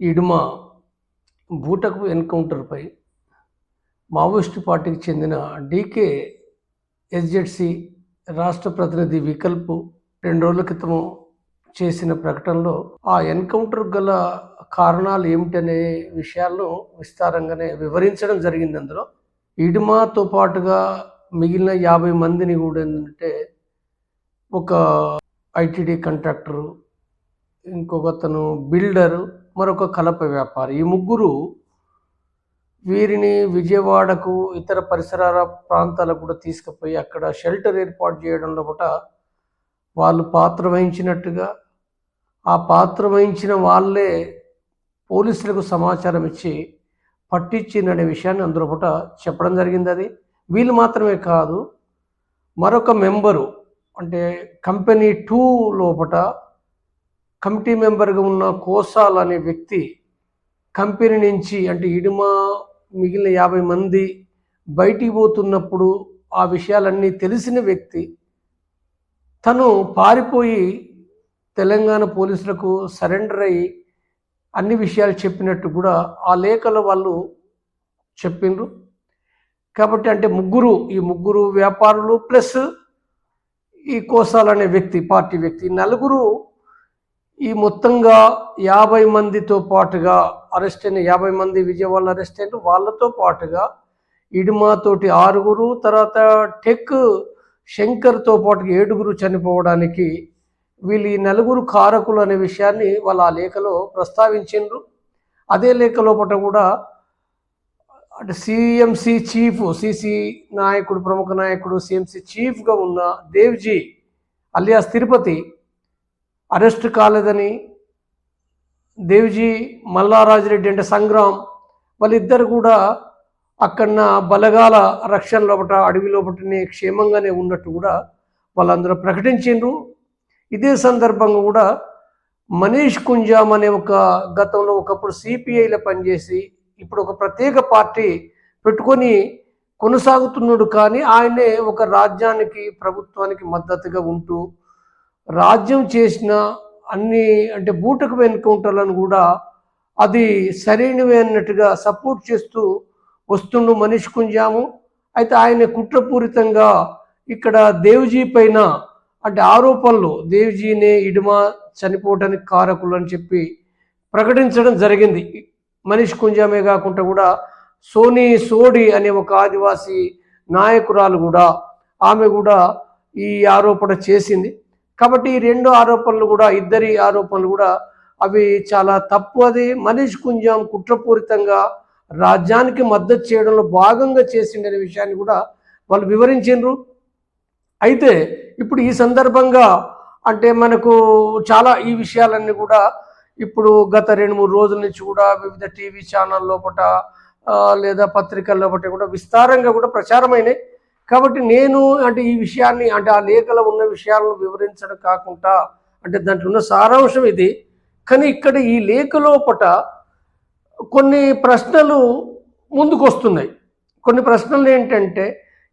ఇడుమ బూటకపు ఎన్కౌంటర్పై మావోయిస్టు పార్టీకి చెందిన డీకే ఎస్జెడ్సీ రాష్ట్ర ప్రతినిధి వికల్ప్ 2 రోజుల క్రితం చేసిన ప్రకటనలో ఆ ఎన్కౌంటర్ గల కారణాలు ఏమిటనే విషయాలను విస్తారంగానే వివరించడం జరిగింది. అందులో ఇడుమతో పాటుగా మిగిలిన 50 మందిని కూడా ఏంటంటే ఒక ఐటీడీ కాంట్రాక్టరు, ఇంకొకతను బిల్డరు, మరొక కలప వ్యాపారి, ఈ ముగ్గురు వీరిని విజయవాడకు ఇతర పరిసరాల ప్రాంతాలకు కూడా తీసుకుపోయి అక్కడ షెల్టర్ ఏర్పాటు చేయడంలో కూడా వాళ్ళు పాత్ర వహించినట్టుగా, ఆ పాత్ర వహించిన వాళ్ళే పోలీసులకు సమాచారం ఇచ్చి పట్టించిందనే విషయాన్ని అందులో పూట చెప్పడం జరిగింది. అది వీళ్ళు మాత్రమే కాదు, మరొక మెంబరు అంటే కంపెనీ 2 లోపట కమిటీ మెంబర్గా ఉన్న కోసాల్ అనే వ్యక్తి కంపెనీ నుంచి అంటే ఇడుమ మిగిలిన 50 మంది బయటికి పోతున్నప్పుడు ఆ విషయాలన్నీ తెలిసిన వ్యక్తి తను పారిపోయి తెలంగాణ పోలీసులకు సరెండర్ అయ్యి అన్ని విషయాలు చెప్పినట్టు కూడా ఆ లేఖలో వాళ్ళు చెప్పిండ్రు. కాబట్టి అంటే ఈ ముగ్గురు వ్యాపారులు ప్లస్ ఈ కోసాల్ అనే వ్యక్తి పార్టీ వ్యక్తి, నలుగురు ఈ మొత్తంగా 50 మందితో పాటుగా అరెస్ట్ అయిన 50 మంది విజయవాడలో అరెస్ట్ అయిన వాళ్ళతో పాటుగా ఇడుమతోటి 6, తర్వాత టెక్ శంకర్తో పాటుగా 7 చనిపోవడానికి వీళ్ళు ఈ 4 కారకులు అనే విషయాన్ని వాళ్ళ ఆ లేఖలో ప్రస్తావించిండ్రు. అదే లేఖ లోపల కూడా అంటే సిఎంసి చీఫ్, సిసి నాయకుడు, ప్రముఖ నాయకుడు, సిఎంసి చీఫ్గా ఉన్న దేవ్జీ అలియాస్ తిరుపతి అరెస్ట్ కాలేదని, దేవ్జీ మల్లారాజిరెడ్డి అంటే సంగ్రామ్ వాళ్ళిద్దరు కూడా అక్కడన్న బలగాల రక్షణ లోపల అడవి లోపలనే క్షేమంగానే ఉన్నట్టు కూడా వాళ్ళందరూ ప్రకటించిండ్రు. ఇదే సందర్భంగా కూడా మనీష్ కుంజామ్ అనే ఒక గతంలో ఒకప్పుడు సిపిఐలో పనిచేసి ఇప్పుడు ఒక ప్రత్యేక పార్టీ పెట్టుకొని కొనసాగుతున్నాడు. కానీ ఆయనే ఒక రాజ్యానికి, ప్రభుత్వానికి మద్దతుగా ఉంటూ రాజ్యం చేసిన అన్ని అంటే బూటకపు ఎన్కౌంటర్లను కూడా అది సరైనవే అన్నట్టుగా సపోర్ట్ చేస్తూ వస్తుండు మనీష్ కుంజాము. అయితే ఆయన కుట్రపూరితంగా ఇక్కడ దేవ్జీ పైన అంటే ఆరోపణలు, దేవ్జీనే ఇడుమ చనిపోవడానికి కారకులు అని చెప్పి ప్రకటించడం జరిగింది. మనీష్ కుంజామే కాకుండా కూడా సోడి అనే ఒక ఆదివాసీ నాయకురాలు కూడా, ఆమె కూడా ఈ ఆరోపణ చేసింది. కాబట్టి ఈ 2 ఆరోపణలు కూడా, ఇద్దరి ఆరోపణలు కూడా అవి చాలా తప్పు. అది మనీష్ కుంజామ్ కుట్రపూరితంగా రాజ్యానికి మద్దతు చేయడంలో భాగంగా చేసిండనే విషయాన్ని కూడా వాళ్ళు వివరించారు. అయితే ఇప్పుడు ఈ సందర్భంగా అంటే మనకు చాలా ఈ విషయాలన్నీ కూడా ఇప్పుడు గత 2-3 రోజుల నుంచి కూడా వివిధ టీవీ ఛానల్ లోపల లేదా పత్రికల లోపల కూడా విస్తారంగా కూడా ప్రచారమైనాయి. కాబట్టి నేను అంటే ఈ విషయాన్ని అంటే ఆ లేఖలో ఉన్న విషయాలను వివరించడం కాకుండా అంటే దాంట్లో ఉన్న సారాంశం ఇది. కానీ ఇక్కడ ఈ లేఖ లోపట కొన్ని ప్రశ్నలు ముందుకు వస్తున్నాయి. కొన్ని ప్రశ్నలు ఏంటంటే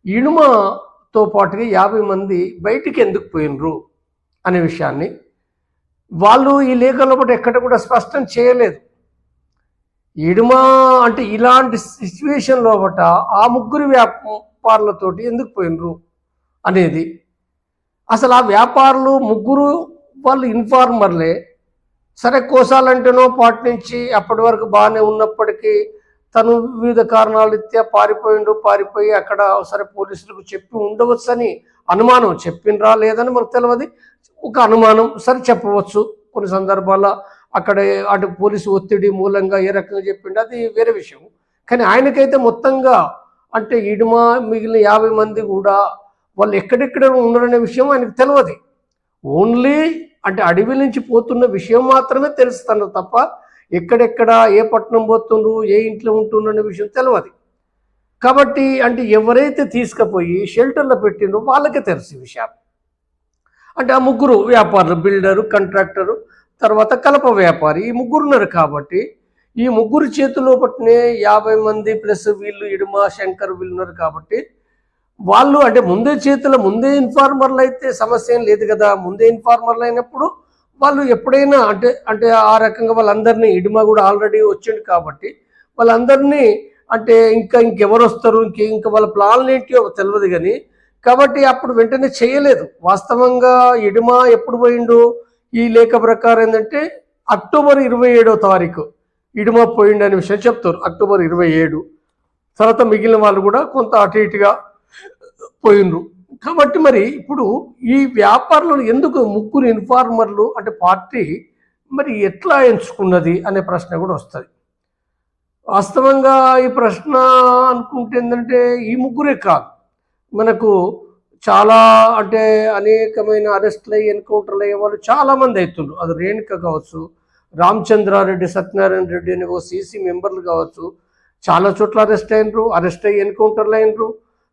ఇడుమతో పాటుగా 50 మంది బయటికి ఎందుకు పోయినరు అనే విషయాన్ని వాళ్ళు ఈ లేఖ లోపల ఎక్కడ కూడా స్పష్టం చేయలేదు. ఇడుమ అంటే ఇలాంటి సిచ్యువేషన్ లోపట ఆ ముగ్గురు వ్యాపారులతోటి ఎందుకు పోయినరు అనేది, అసలు ఆ వ్యాపారులు ముగ్గురు వాళ్ళు ఇన్ఫార్మర్లే. సరే కోసాలంటేనో పార్టీ నుంచి అప్పటి వరకు బాగానే ఉన్నప్పటికీ తను వివిధ కారణాల రీత్యా పారిపోయి అక్కడ సరే పోలీసులకు చెప్పి ఉండవచ్చని అనుమానం, చెప్పిండ్రా లేదని మనకు తెలియదు, ఒక అనుమానం సరే చెప్పవచ్చు. కొన్ని సందర్భాల్లో అక్కడ అటు పోలీసు ఒత్తిడి మూలంగా ఏ రకంగా చెప్పిండు అది వేరే విషయం. కానీ ఆయనకైతే మొత్తంగా అంటే ఇడుమ మిగిలిన 50 మంది కూడా వాళ్ళు ఎక్కడెక్కడ ఉన్నారనే విషయం ఆయనకు తెలియదు. ఓన్లీ అంటే అడవి నుంచి పోతున్న విషయం మాత్రమే తెలుస్తాను తప్ప ఎక్కడెక్కడ ఏ పట్టణం పోతుండ్రు, ఏ ఇంట్లో ఉంటుండ్రు అనే విషయం తెలియదు. కాబట్టి అంటే ఎవరైతే తీసుకుపోయి షెల్టర్లో పెట్టిండ్రో వాళ్ళకే తెలుసు విషయాలు. అంటే ఆ ముగ్గురు వ్యాపారులు, బిల్డరు, కాంట్రాక్టరు, తర్వాత కలప వ్యాపారి, ఈ ముగ్గురు ఉన్నారు. కాబట్టి ఈ ముగ్గురు చేతిలో పట్టినే 50 మంది ప్లస్ వీళ్ళు ఇడుమ, శంకర్ వీళ్ళు ఉన్నారు. కాబట్టి వాళ్ళు అంటే ముందే ఇన్ఫార్మర్లు అయితే సమస్య ఏం లేదు కదా. ముందే ఇన్ఫార్మర్లు అయినప్పుడు వాళ్ళు ఎప్పుడైనా అంటే అంటే ఆ రకంగా వాళ్ళందరినీ ఇడుమ కూడా ఆల్రెడీ వచ్చింది కాబట్టి వాళ్ళందరినీ అంటే ఇంకెవరు వస్తారు ఇంకా వాళ్ళ ప్లాన్లు ఏంటో తెలియదు కానీ కాబట్టి అప్పుడు వెంటనే చేయలేదు. వాస్తవంగా ఇడుమ ఎప్పుడు పోయిండు ఈ లేఖ ప్రకారం ఏంటంటే అక్టోబర్ 27వ తారీఖు ఇడుమ పోయిండు అనే విషయం చెప్తారు. అక్టోబర్ 27 తర్వాత మిగిలిన వాళ్ళు కూడా కొంత అటు ఇటుగా పోయిండ్రు. కాబట్టి మరి ఇప్పుడు ఈ వ్యాపారులను ఎందుకు ముగ్గురు ఇన్ఫార్మర్లు అంటే పార్టీ మరి ఎట్లా ఎంచుకున్నది అనే ప్రశ్న కూడా వస్తుంది. వాస్తవంగా ఈ ప్రశ్న అనుకుంటే ఏంటంటే ఈ ముగ్గురే కాదు, మనకు చాలా అంటే అనేకమైన అరెస్టులు అయ్యి ఎన్కౌంటర్లు అయ్యే వాళ్ళు చాలామంది అవుతుండ్రు. అది రేణుక కావచ్చు, రామచంద్రారెడ్డి, సత్యనారాయణ రెడ్డి అనే ఓ సీసీ మెంబర్లు కావచ్చు, చాలా చోట్ల అరెస్ట్ అయ్యి ఎన్కౌంటర్లు అయినరు.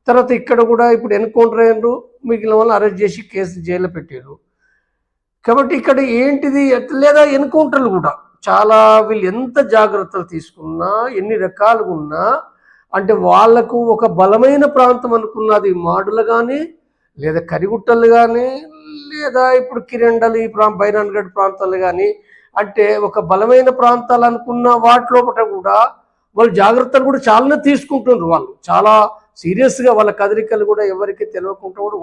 తర్వాత ఇక్కడ కూడా ఇప్పుడు ఎన్కౌంటర్ అయినరు, మిగిలిన వాళ్ళు అరెస్ట్ చేసి కేసు జైల్లో పెట్టారు. కాబట్టి ఇక్కడ ఏంటిది లేదా ఎన్కౌంటర్లు కూడా చాలా వీళ్ళు ఎంత జాగ్రత్తలు తీసుకున్నా ఎన్ని రకాలుగా ఉన్నా అంటే వాళ్లకు ఒక బలమైన ప్రాంతం అనుకున్నది మాడులు కానీ లేదా కరిగుట్టలు కానీ లేదా ఇప్పుడు కిరండలు ఈ బైరాన్గఢ్ ప్రాంతాలు కానీ అంటే ఒక బలమైన ప్రాంతాలు అనుకున్న వాటిలోపట కూడా వాళ్ళు జాగ్రత్తలు కూడా చాలానే తీసుకుంటున్నారు. వాళ్ళు చాలా సీరియస్గా వాళ్ళ కదలికలు కూడా ఎవరికి తెలియకుండా కూడా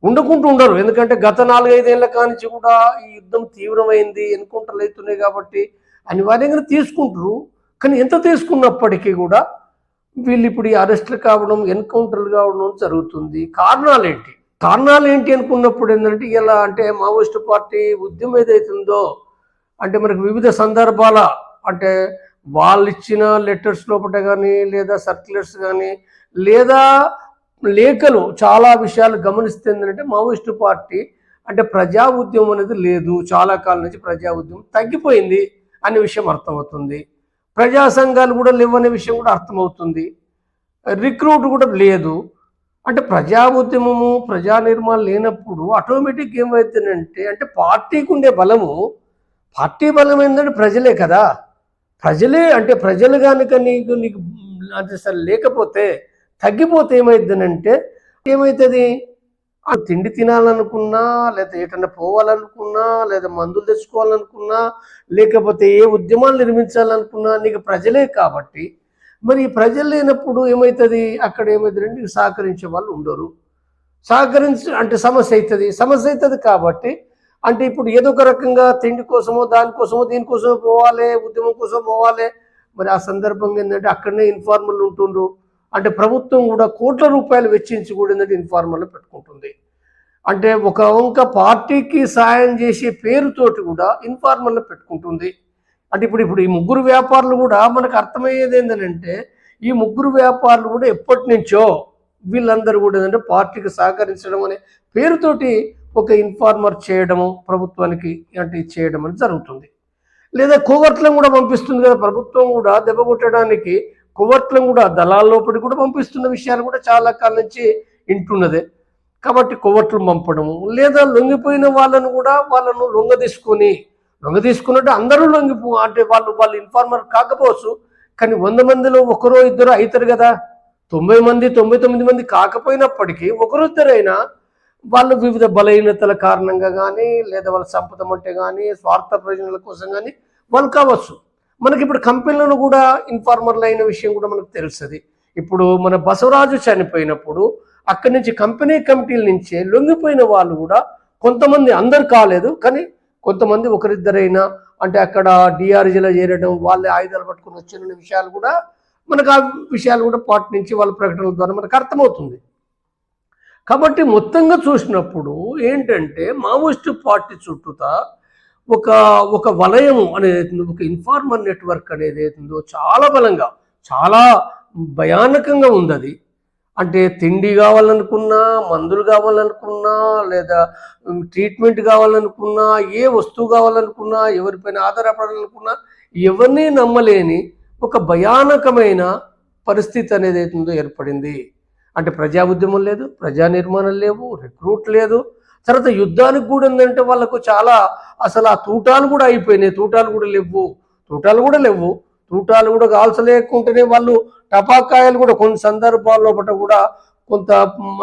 ఉండకుంటూ ఉండరు. ఎందుకంటే గత 4-5 ఏళ్ల కానించి కూడా ఈ యుద్ధం తీవ్రమైంది, ఎన్కౌంటర్లు అవుతున్నాయి కాబట్టి అనివార్యంగా తీసుకుంటారు. కానీ ఎంత తీసుకున్నప్పటికీ కూడా వీళ్ళు ఇప్పుడు ఈ అరెస్టులు కావడం, ఎన్కౌంటర్లు కావడం జరుగుతుంది. కారణాలు ఏంటి అనుకున్నప్పుడు ఏంటంటే ఇలా అంటే మావోయిస్టు పార్టీ ఉద్యమం ఏదైతుందో అంటే మనకు వివిధ సందర్భాల అంటే వాళ్ళు ఇచ్చిన లెటర్స్ లోపల కానీ లేదా సర్క్యులర్స్ కానీ లేదా లేఖలు చాలా విషయాలు గమనిస్తే ఏంటంటే మావోయిస్టు పార్టీ అంటే ప్రజా ఉద్యమం అనేది లేదు, చాలా కాలం నుంచి ప్రజా ఉద్యమం తగ్గిపోయింది అనే విషయం అర్థమవుతుంది. ప్రజా సంఘాలు కూడా లేవనే విషయం కూడా అర్థమవుతుంది. రిక్రూట్ కూడా లేదు. అంటే ప్రజా ఉద్యమము ప్రజా నిర్మాణం లేనప్పుడు ఆటోమేటిక్ ఏమవుతుందంటే అంటే పార్టీకి ఉండే బలము, పార్టీ బలం ఏంటంటే ప్రజలే కదా. ప్రజలు కనుక నీకు అంటే సరే లేకపోతే తగ్గిపోతే ఏమవుతుంది ఆ తిండి తినాలనుకున్నా లేదా ఎటన్నా పోవాలనుకున్నా లేదా మందులు తెచ్చుకోవాలనుకున్నా లేకపోతే ఏ ఉద్యమాలు నిర్మించాలనుకున్నా నీకు ప్రజలే కాబట్టి మరి ప్రజలు లేనప్పుడు ఏమవుతుంది అక్కడ ఏమవుతుందంటే నీకు సహకరించే వాళ్ళు ఉండరు. అంటే సమస్య అవుతుంది కాబట్టి అంటే ఇప్పుడు ఏదో ఒక రకంగా తిండి కోసమో దానికోసమో దీనికోసమో పోవాలి, ఉద్యమం కోసం పోవాలి. మరి ఆ సందర్భంగా ఏంటంటే అక్కడనే ఇన్ఫార్మర్లు ఉంటుండ్రు. అంటే ప్రభుత్వం కూడా కోట్ల రూపాయలు వెచ్చించి కూడా ఏంటంటే ఇన్ఫార్మర్లు పెట్టుకుంటుంది. అంటే ఒక పార్టీకి సాయం చేసే పేరుతోటి కూడా ఇన్ఫార్మర్లు పెట్టుకుంటుంది. అంటే ఇప్పుడు ఈ ముగ్గురు వ్యాపారులు కూడా మనకు అర్థమయ్యేది ఏంటంటే ఈ ముగ్గురు వ్యాపారులు కూడా ఎప్పటి నుంచో వీళ్ళందరూ కూడా ఏంటంటే పార్టీకి సహకరించడం అనే పేరుతోటి ఒక ఇన్ఫార్మర్ చేయడము ప్రభుత్వానికి అంటే చేయడం అనేది జరుగుతుంది. లేదా కోవర్ట్లను కూడా పంపిస్తుంది కదా ప్రభుత్వం కూడా దెబ్బ కొట్టడానికి కోవర్ట్లను కూడా దళాల లోపలికి కూడా పంపిస్తున్న విషయాలు కూడా చాలా కాలం నుంచి వింటున్నదే. కాబట్టి కోవర్ట్లు పంపడము లేదా లొంగిపోయిన వాళ్ళను కూడా వాళ్ళను లొంగ తీసుకున్నట్టు అందరూ అంటే వాళ్ళు ఇన్ఫార్మర్ కాకపోవచ్చు, కానీ 100 మందిలో ఒకరో ఇద్దరు అవుతారు కదా. 90 మంది 99 మంది కాకపోయినప్పటికీ ఒకరో ఇద్దరైనా వాళ్ళు వివిధ బలహీనతల కారణంగా కానీ లేదా వాళ్ళ సంపద అంటే కానీ స్వార్థ ప్రయోజనాల కోసం కానీ వాళ్ళు కావచ్చు. మనకి ఇప్పుడు కంపెనీలను కూడా ఇన్ఫార్మర్లు అయిన విషయం కూడా మనకు తెలుస్తుంది. ఇప్పుడు మన బసవరాజు చనిపోయినప్పుడు అక్కడి నుంచి కంపెనీ కమిటీల నుంచే లొంగిపోయిన వాళ్ళు కూడా కొంతమంది, అందరు కాలేదు కానీ కొంతమంది ఒకరిద్దరైనా అంటే అక్కడ డిఆర్జీలో చేరడం, వాళ్ళే ఆయుధాలు పట్టుకుని వచ్చిన విషయాలు కూడా మనకు ఆ విషయాలు కూడా పార్టీ నుంచి వాళ్ళ ప్రకటనల ద్వారా మనకు అర్థమవుతుంది. కాబట్టి మొత్తంగా చూసినప్పుడు ఏంటంటే మావోయిస్టు పార్టీ చుట్టూతా ఒక వలయం అనేది ఒక ఇన్ఫార్మర్ నెట్వర్క్ అనేది అవుతుందో చాలా బలంగా చాలా భయానకంగా ఉంది. అది అంటే తిండి కావాలనుకున్నా, మందులు కావాలనుకున్నా లేదా ట్రీట్మెంట్ కావాలనుకున్నా, ఏ వస్తువు కావాలనుకున్నా, ఎవరిపైన ఆధారపడాలనుకున్నా ఎవరిని నమ్మలేని ఒక భయానకమైన పరిస్థితి అనేది అవుతుందో ఏర్పడింది. అంటే ప్రజా ఉద్యమం లేదు, ప్రజా నిర్మాణం లేవు, రిక్రూట్ లేదు. తర్వాత యుద్ధానికి కూడా ఏంటంటే వాళ్ళకు చాలా అసలు ఆ తూటాలు కూడా అయిపోయినాయి, తూటాలు కూడా కాల్చలేకుంటేనే వాళ్ళు టపాకాయలు కూడా కొన్ని సందర్భాల్లో కూడా కొంత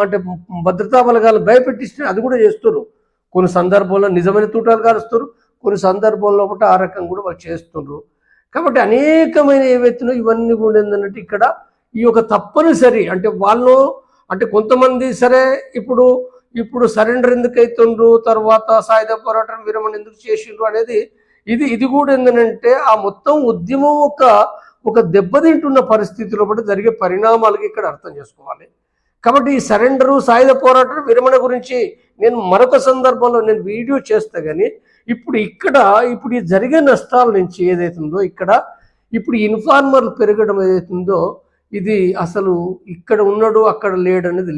అంటే భద్రతా బలగాలు భయపెట్టిస్తే అది కూడా చేస్తున్నారు. కొన్ని సందర్భాల్లో నిజమైన తూటాలు కారుస్తారు, కొన్ని సందర్భాల్లో ఒకటి ఆ రకంగా కూడా వాళ్ళు చేస్తున్నారు. కాబట్టి అనేకమైన ఏవైతున్నాయో ఇవన్నీ కూడా ఏంటంటే ఇక్కడ ఈ యొక్క తప్పనిసరి అంటే వాళ్ళు అంటే కొంతమంది సరే ఇప్పుడు ఇప్పుడు సరెండర్ ఎందుకు అవుతుండ్రు, తర్వాత సాయుధ పోరాటం విరమణ ఎందుకు చేసిండ్రు అనేది ఇది కూడా ఏంటంటే ఆ మొత్తం ఉద్యమం ఒక దెబ్బతింటున్న పరిస్థితిలో కూడా జరిగే పరిణామాలకి ఇక్కడ అర్థం చేసుకోవాలి. కాబట్టి ఈ సరెండరు సాయుధ పోరాటం విరమణ గురించి నేను మరొక సందర్భంలో నేను వీడియో చేస్తా కానీ ఇప్పుడు ఈ జరిగే నష్టాల నుంచి ఏదైతుందో ఇక్కడ ఇప్పుడు ఇన్ఫార్మర్లు పెరగడం ఏదైతుందో ఇది అసలు ఇక్కడ ఉన్నాడు అక్కడ లేడు అనేది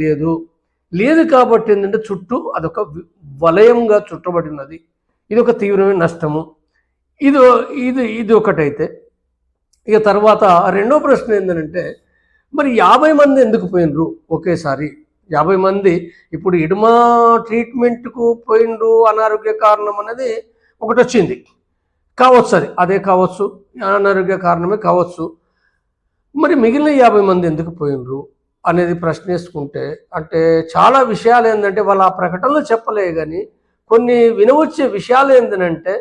లేదు కాబట్టి ఏంటంటే చుట్టూ అదొక వలయంగా చుట్టబడినది. ఇది ఒక తీవ్రమైన నష్టము. ఇది ఒకటైతే ఇక తర్వాత రెండో ప్రశ్న ఏంటంటే మరి 50 మంది ఎందుకు పోయినరు ఒకేసారి? 50 మంది ఇప్పుడు ఇడుమా ట్రీట్మెంట్కు పోయినరు అనారోగ్య కారణం అనేది ఒకటి వచ్చింది కావచ్చు, అదే కావచ్చు, అనారోగ్య కారణమే కావచ్చు. మరి మిగిలిన 50 మంది ఎందుకు పోయినరు అనేది ప్రశ్న వేసుకుంటే అంటే చాలా విషయాలు ఏంటంటే వాళ్ళు ఆ ప్రకటనలో చెప్పలే కానీ కొన్ని వినవచ్చే విషయాలు ఏంటంటే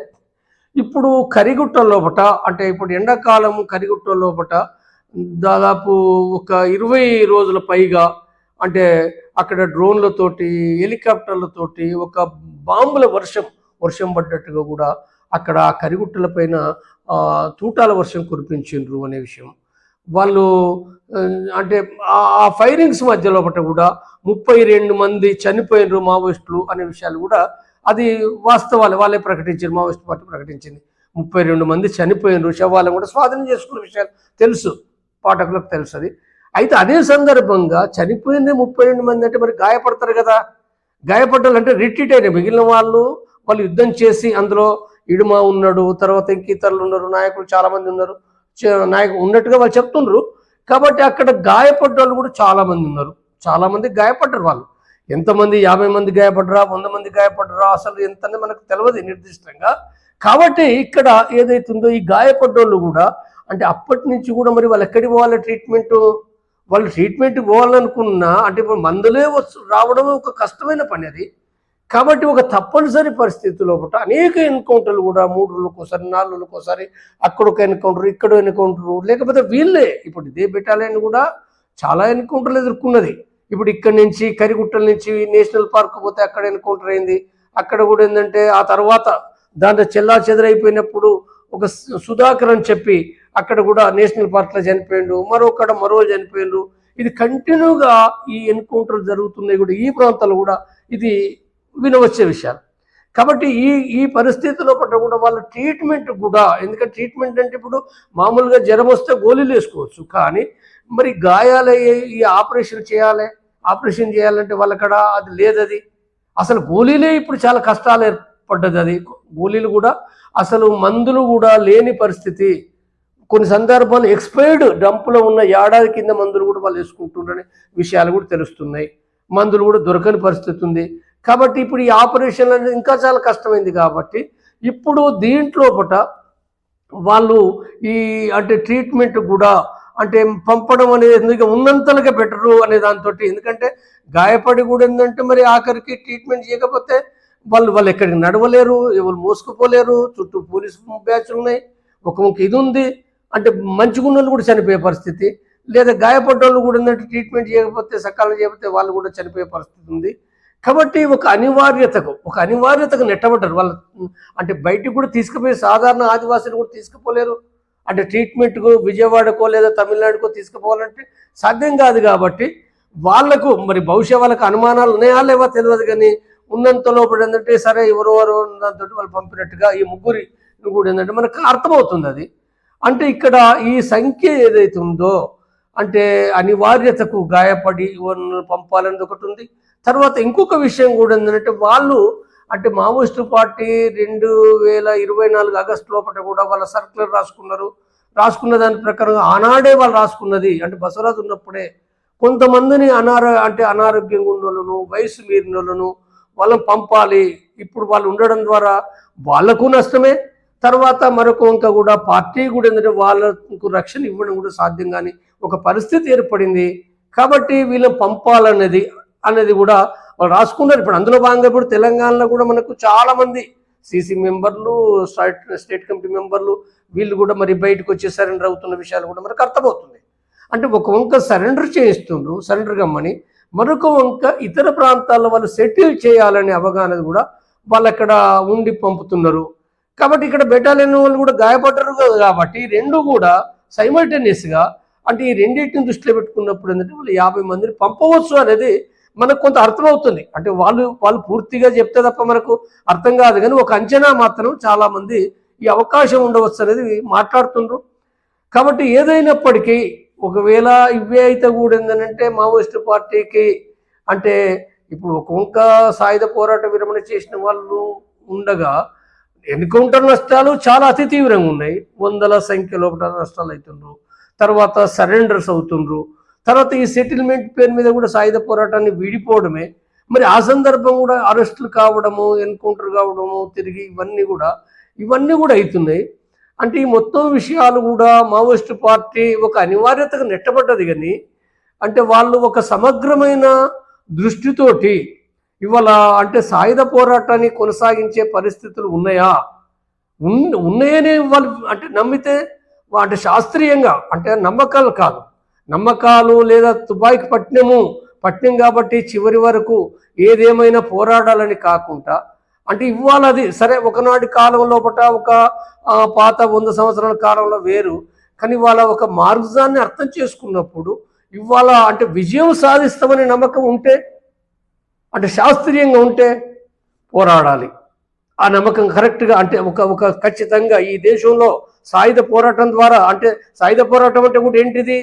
ఇప్పుడు కరిగుట్ట లోపట అంటే ఇప్పుడు ఎండాకాలం కరిగుట్ట లోపట దాదాపు ఒక 20 రోజుల పైగా అంటే అక్కడ డ్రోన్లతోటి హెలికాప్టర్లతోటి ఒక బాంబుల వర్షం పడ్డట్టుగా కూడా అక్కడ కరిగుట్టల పైన తూటాల వర్షం కురిపించిండ్రు అనే విషయం వాళ్ళు అంటే ఆ ఫైరింగ్స్ మధ్య లోపల కూడా 32 మంది చనిపోయినరు మావోయిస్టులు అనే విషయాలు కూడా అది వాస్తవాలు వాళ్ళే ప్రకటించారు. మావోయిస్ట్ పార్టీ ప్రకటించింది 32 మంది చనిపోయినరు, శవాలను కూడా స్వాధీనం చేసుకున్న విషయాలు తెలుసు, పాఠకులకు తెలుసు. అది అయితే అదే సందర్భంగా చనిపోయింది 32 మంది అంటే మరి గాయపడతారు కదా, గాయపడ్డాలంటే రిట్రీట్ అయిన మిగిలిన వాళ్ళు యుద్ధం చేసి అందులో ఇడుమా ఉన్నాడు, తర్వాత ఇంక ఇతరులు ఉన్నారు, నాయకులు చాలామంది ఉన్నారు, నాయకులు ఉన్నట్టుగా వాళ్ళు చెప్తున్నారు. కాబట్టి అక్కడ గాయపడ్డ వాళ్ళు కూడా చాలామంది ఉన్నారు, చాలామంది గాయపడ్డారు. వాళ్ళు ఎంతమంది 50 మంది గాయపడ్డరా 100 మంది గాయపడ్డరా అసలు ఎంతనే మనకు తెలియదు నిర్దిష్టంగా. కాబట్టి ఇక్కడ ఏదైతుందో ఈ గాయపడ్డోళ్ళు కూడా అంటే అప్పటి నుంచి కూడా మరి వాళ్ళు ఎక్కడికి పోవాలి వాళ్ళు ట్రీట్మెంట్కి పోవాలనుకున్నా అంటే ఇప్పుడు మందులే రావడం ఒక కష్టమైన పని అది. కాబట్టి ఒక తప్పనిసరి పరిస్థితుల్లో అనేక ఎన్కౌంటర్లు కూడా 3 రోజులకోసారి 4 రోజులకోసారి అక్కడొక ఎన్కౌంటర్ ఇక్కడ ఎన్కౌంటరు లేకపోతే వీళ్ళే ఇప్పుడు ఇదే బెటాలియన్ కూడా చాలా ఎన్కౌంటర్లు ఎదుర్కొన్నది. ఇప్పుడు ఇక్కడి నుంచి కరిగుట్టల నుంచి నేషనల్ పార్క్ పోతే అక్కడ ఎన్కౌంటర్ అయింది. అక్కడ కూడా ఏంటంటే ఆ తర్వాత దాంట్లో చెల్లా చెదరైపోయినప్పుడు ఒక సుధాకర్ అని చెప్పి అక్కడ కూడా నేషనల్ పార్క్లో చనిపోయిండు, మరో చనిపోయిండు. ఇది కంటిన్యూగా ఈ ఎన్కౌంటర్లు జరుగుతున్నాయి కూడా ఈ ప్రాంతాల్లో కూడా ఇది వినవచ్చే విషయాలు. కాబట్టి ఈ పరిస్థితుల్లో కూడా వాళ్ళ ట్రీట్మెంట్ కూడా ఎందుకంటే ట్రీట్మెంట్ అంటే ఇప్పుడు మామూలుగా జ్వరం వస్తే గోళీలు వేసుకోవచ్చు, కానీ మరి గాయాలయ్యే ఈ ఆపరేషన్ చేయాలంటే వాళ్ళక్కడ అది లేదు. అది అసలు గోళీలే ఇప్పుడు చాలా కష్టాలు ఏర్పడ్డది. అది గోళీలు కూడా అసలు మందులు కూడా లేని పరిస్థితి. కొన్ని సందర్భాలు ఎక్స్పైర్డ్ డంపులో ఉన్న ఏడాది కింద మందులు కూడా వాళ్ళు వేసుకుంటుండనే విషయాలు కూడా తెలుస్తున్నాయి. మందులు కూడా దొరకని పరిస్థితి ఉంది. కాబట్టి ఇప్పుడు ఈ ఆపరేషన్ అనేది ఇంకా చాలా కష్టమైంది. కాబట్టి ఇప్పుడు దీంట్లో వాళ్ళు అంటే ట్రీట్మెంట్ కూడా అంటే పంపడం అనేది ఉన్నంతలుగా బెటరు అనే దాంతో, ఎందుకంటే గాయపడి కూడా ఏంటంటే మరి ఆఖరికి ట్రీట్మెంట్ చేయకపోతే వాళ్ళు ఎక్కడికి నడవలేరు, ఎవరు మోసుకుపోలేరు, చుట్టూ పోలీసు బ్యాచ్లు ఉన్నాయి, ఒక ఇది ఉంది అంటే మంచిగా ఉన్న వాళ్ళు కూడా చనిపోయే పరిస్థితి, లేదా గాయపడ్డోళ్ళు కూడా ఏంటంటే ట్రీట్మెంట్ చేయకపోతే సకాలం చేయకపోతే వాళ్ళు కూడా చనిపోయే పరిస్థితి ఉంది. కాబట్టి ఒక అనివార్యతకు నెట్టబడ్డారు వాళ్ళు. అంటే బయటికి కూడా తీసుకుపోయి సాధారణ ఆదివాసులు కూడా తీసుకుపోలేరు. అంటే ట్రీట్మెంట్కు విజయవాడకో లేదా తమిళనాడుకో తీసుకుపోవాలంటే సాధ్యం కాదు. కాబట్టి వాళ్లకు మరి బహుశా వాళ్ళకి అనుమానాలు ఉన్నాయా లేవో తెలియదు, కానీ ఉన్నంత లోపల ఏంటంటే సరే ఎవరో దాంతో వాళ్ళు పంపినట్టుగా ఈ ముగ్గురి కూడా ఏంటంటే మనకు అర్థమవుతుంది. అది అంటే ఇక్కడ ఈ సంఖ్య ఏదైతే ఉందో అంటే అనివార్యతకు గాయపడి పంపాలని ఒకటి ఉంది. తర్వాత ఇంకొక విషయం కూడా ఏంటంటే వాళ్ళు అంటే మావోయిస్టు పార్టీ 2024 ఆగస్టు లోపల కూడా వాళ్ళ సర్క్యులర్ రాసుకున్న దాని ప్రకారం ఆనాడే వాళ్ళు రాసుకున్నది అంటే బసవరాజు ఉన్నప్పుడే కొంతమందిని అనారోగ్యంగా ఉన్నోళ్ళను వయసు మీరిన వాళ్ళను వాళ్ళని పంపాలి. ఇప్పుడు వాళ్ళు ఉండడం ద్వారా వాళ్ళకు నష్టమే, తర్వాత మరొక వంక కూడా పార్టీ కూడా ఏంటంటే వాళ్ళకు రక్షణ ఇవ్వడం కూడా సాధ్యం కాని ఒక పరిస్థితి ఏర్పడింది. కాబట్టి వీళ్ళని పంపాలనేది కూడా వాళ్ళు రాసుకున్నారు. ఇప్పుడు అందులో భాగంగా ఇప్పుడు తెలంగాణలో కూడా మనకు చాలామంది సీసీ మెంబర్లు, స్టేట్ కమిటీ మెంబర్లు వీళ్ళు కూడా మరి బయటకు వచ్చి సరెండర్ అవుతున్న విషయాలు కూడా మనకు అర్థమవుతుంది. అంటే ఒక వంక సరెండర్ చేయిస్తుండ్రు, సరెండర్ కమ్మని, మరొక వంక ఇతర ప్రాంతాల్లో వాళ్ళు సెటిల్ చేయాలనే అవగాహన కూడా వాళ్ళు అక్కడ ఉండి పంపుతున్నారు. కాబట్టి ఇక్కడ బెటాలియన్ వాళ్ళు కూడా గాయపడ్డారు కాబట్టి రెండు కూడా సైమల్టేనియస్గా అంటే ఈ రెండింటిని దృష్టిలో పెట్టుకున్నప్పుడు ఏంటంటే వాళ్ళు 50 మందిని పంపవచ్చు అనేది మనకు కొంత అర్థమవుతుంది. అంటే వాళ్ళు పూర్తిగా చెప్తే తప్ప మనకు అర్థం కాదు, కానీ ఒక అంచనా మాత్రం చాలామంది ఈ అవకాశం ఉండవచ్చు అనేది మాట్లాడుతుండ్రు. కాబట్టి ఏదైనప్పటికీ ఒకవేళ ఇవే అయితే కూడా ఏంటంటే మావోయిస్టు పార్టీకి అంటే ఇప్పుడు ఒక వంక సాయుధ పోరాట విరమణ చేసిన వాళ్ళు ఉండగా ఎన్కౌంటర్ నష్టాలు చాలా అతి తీవ్రంగా ఉన్నాయి. వందల సంఖ్యలో నష్టాలు అవుతుండ్రు, తర్వాత సరెండర్స్ అవుతుండ్రు, తర్వాత ఈ సెటిల్మెంట్ పేరు మీద కూడా సాయుధ పోరాటాన్ని విడిపోవడమే. మరి ఆ సందర్భం కూడా అరెస్టులు కావడము, ఎన్కౌంటర్ కావడము, తిరిగి ఇవన్నీ కూడా అవుతున్నాయి. అంటే ఈ మొత్తం విషయాలు కూడా మావోయిస్టు పార్టీ ఒక అనివార్యతగా నెట్టబడ్డది. కానీ అంటే వాళ్ళు ఒక సమగ్రమైన దృష్టితోటి ఇవాళ అంటే సాయుధ పోరాటాన్ని కొనసాగించే పరిస్థితులు ఉన్నాయనే వాళ్ళు అంటే నమ్మితే అంటే శాస్త్రీయంగా అంటే నమ్మకాలు కాదు, నమ్మకాలు లేదా తుపాయికి పట్నం కాబట్టి చివరి వరకు ఏదేమైనా పోరాడాలని కాకుండా అంటే ఇవాళ అది సరే ఒకనాటి కాలం లోపల ఒక పాత 100 సంవత్సరాల కాలంలో వేరు, కానీ వాళ్ళ ఒక మార్గాన్ని అర్థం చేసుకున్నప్పుడు ఇవాళ అంటే విజయం సాధిస్తామనే నమ్మకం ఉంటే అంటే శాస్త్రీయంగా ఉంటే పోరాడాలి. ఆ నమ్మకం కరెక్ట్గా అంటే ఒక ఖచ్చితంగా ఈ దేశంలో సాయుధ పోరాటం ద్వారా అంటే సాయుధ పోరాటం అంటే కూడా ఏంటిది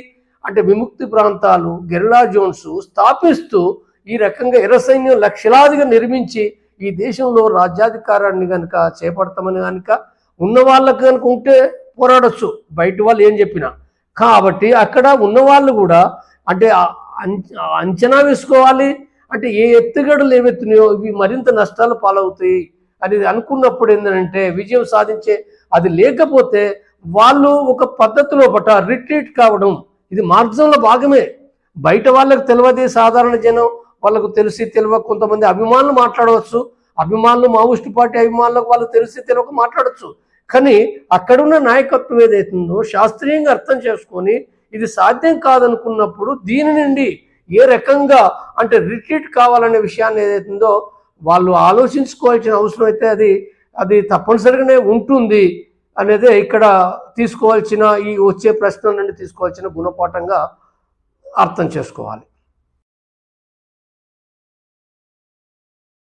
అంటే విముక్తి ప్రాంతాలు, గెరిల్లా జోన్స్ స్థాపిస్తూ ఈ రకంగా ఎర్ర సైన్యం లక్షలాదిగా నిర్మించి ఈ దేశంలో రాజ్యాధికారాన్ని కనుక చేపడతామని కనుక ఉన్న వాళ్ళకి కనుక ఉంటే పోరాడచ్చు, బయట వాళ్ళు ఏం చెప్పినా. కాబట్టి అక్కడ ఉన్నవాళ్ళు కూడా అంటే అంచనా వేసుకోవాలి. అంటే ఏ ఎత్తుగడలు ఏవెత్తున్నాయో ఇవి మరింత నష్టాలు పాలవుతాయి అనేది అనుకున్నప్పుడు ఏంటంటే విజయం సాధించే అది లేకపోతే వాళ్ళు ఒక పద్ధతిలో రిట్రీట్ కావడం ఇది మార్గంలో భాగమే. బయట వాళ్ళకి తెలియదు, సాధారణ జనం వాళ్ళకు తెలియక కొంతమంది అభిమానులు మాట్లాడవచ్చు, అభిమానులు మావోయిస్టు పార్టీ అభిమానులకు వాళ్ళు తెలియక మాట్లాడవచ్చు. కానీ అక్కడున్న నాయకత్వం ఏదైతుందో శాస్త్రీయంగా అర్థం చేసుకొని ఇది సాధ్యం కాదనుకున్నప్పుడు దీని నుండి ఏ రకంగా అంటే రిట్రీట్ కావాలనే విషయాన్ని ఏదైతుందో వాళ్ళు ఆలోచించుకోవాల్సిన అవసరం అయితే అది తప్పనిసరిగానే ఉంటుంది అనేది ఇక్కడ తీసుకోవాల్సిన ఈ వచ్చే ప్రశ్న నుండి తీసుకోవాల్సిన గుణపాఠంగా అర్థం చేసుకోవాలి.